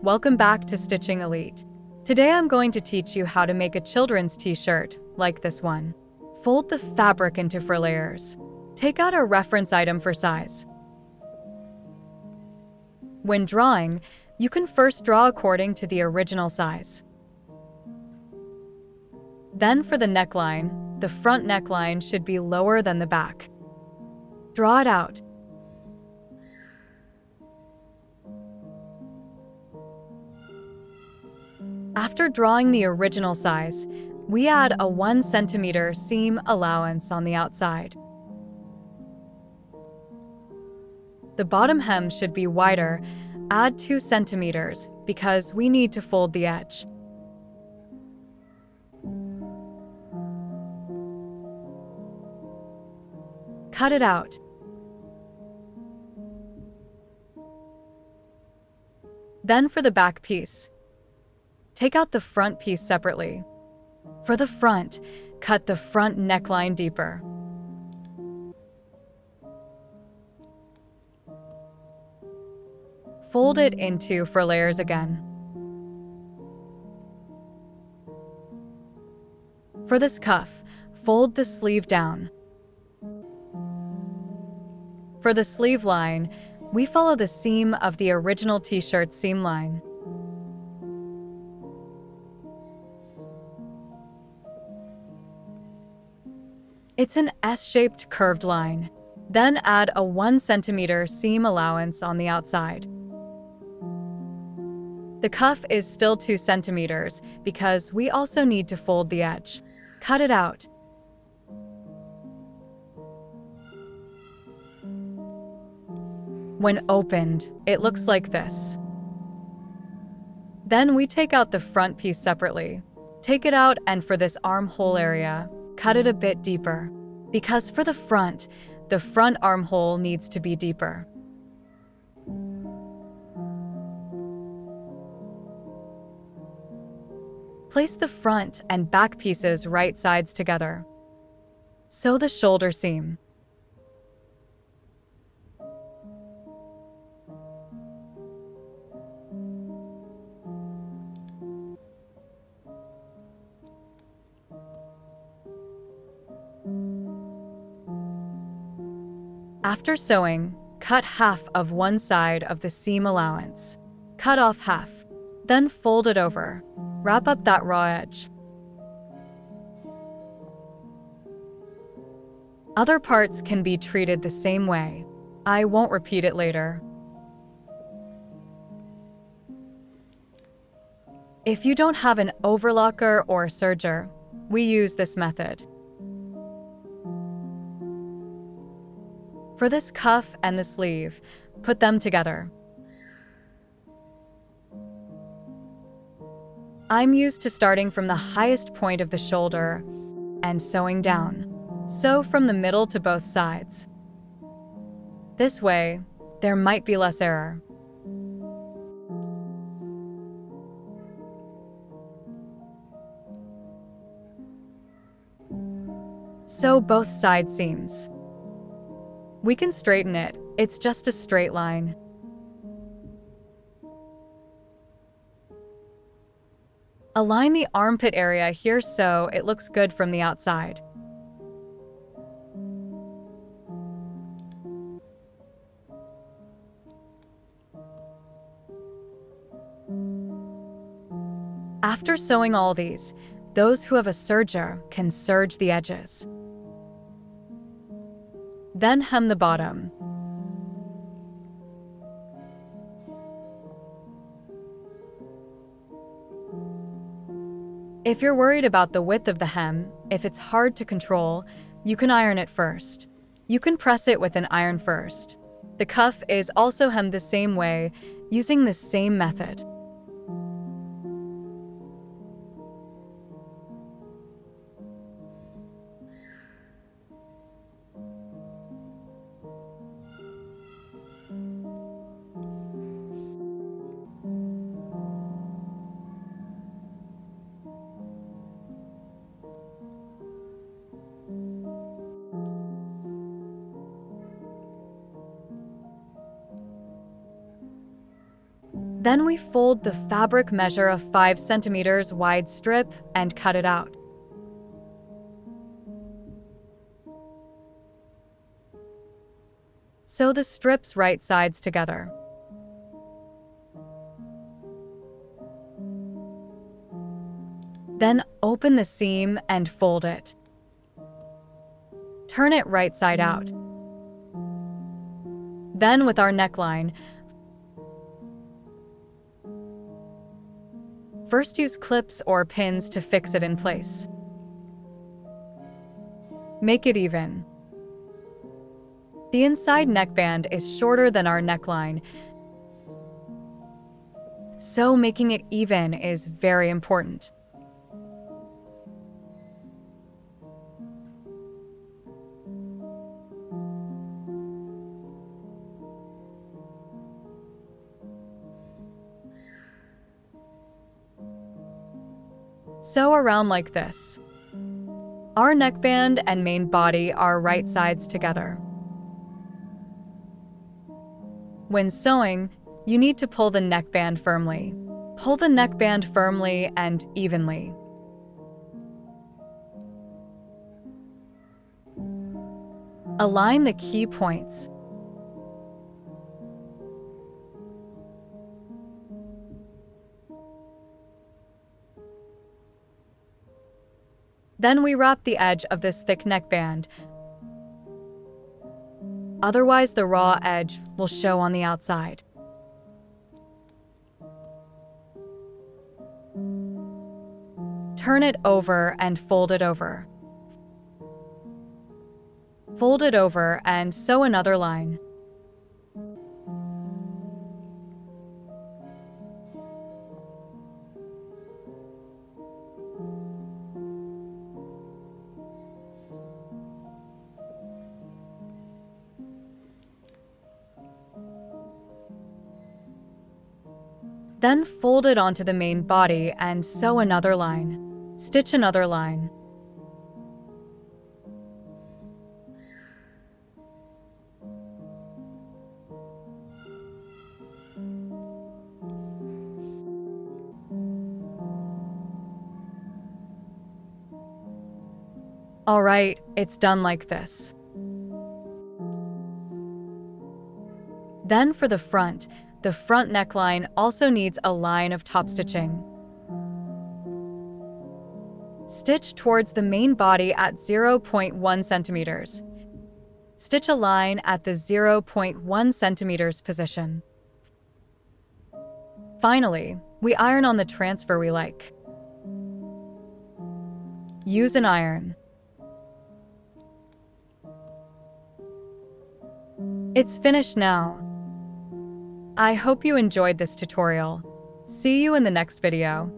Welcome back to Stitching Elite. Today I'm going to teach you how to make a children's t-shirt, like this one. Fold the fabric into 4 layers. Take out a reference item for size. When drawing, you can first draw according to the original size. Then for the neckline, the front neckline should be lower than the back. Draw it out. After drawing the original size, we add a 1 centimeter seam allowance on the outside. The bottom hem should be wider. Add 2 centimeters because we need to fold the edge. Cut it out. Then for the back piece, take out the front piece separately. For the front, cut the front neckline deeper. Fold it into 4 layers again. For this cuff, fold the sleeve down. For the sleeve line, we follow the seam of the original t-shirt seam line. It's an S-shaped curved line. Then add a 1 centimeter seam allowance on the outside. The cuff is still 2 centimeters because we also need to fold the edge. Cut it out. When opened, it looks like this. Then we take out the front piece separately. Take it out, and for this armhole area, cut it a bit deeper. Because for the front armhole needs to be deeper. Place the front and back pieces right sides together. Sew the shoulder seam. After sewing, cut half of one side of the seam allowance. Cut off half. Then fold it over. Wrap up that raw edge. Other parts can be treated the same way. I won't repeat it later. If you don't have an overlocker or serger, we use this method. For this cuff and the sleeve, put them together. I'm used to starting from the highest point of the shoulder and sewing down. Sew from the middle to both sides. This way, there might be less error. Sew both side seams. We can straighten it, it's just a straight line. Align the armpit area here so it looks good from the outside. After sewing all these, those who have a serger can serge the edges. Then hem the bottom. If you're worried about the width of the hem, if it's hard to control, you can iron it first. You can press it with an iron first. The cuff is also hemmed the same way, using the same method. Then we fold the fabric measure of 5 centimeters wide strip and cut it out. Sew the strips right sides together. Then open the seam and fold it. Turn it right side out. Then with our neckline, first use clips or pins to fix it in place. Make it even. The inside neckband is shorter than our neckline, so making it even is very important. Sew around like this. Our neckband and main body are right sides together. When sewing, you need to pull the neckband firmly. Pull the neckband firmly and evenly. Align the key points. Then we wrap the edge of this thick neckband. Otherwise, the raw edge will show on the outside. Turn it over and fold it over. Fold it over and sew another line. Then fold it onto the main body and sew another line. Stitch another line. All right, it's done like this. Then for the front neckline also needs a line of top stitching. Stitch towards the main body at 0.1 centimeters. Stitch a line at the 0.1 centimeters position. Finally, we iron on the transfer we like. Use an iron. It's finished now. I hope you enjoyed this tutorial. See you in the next video.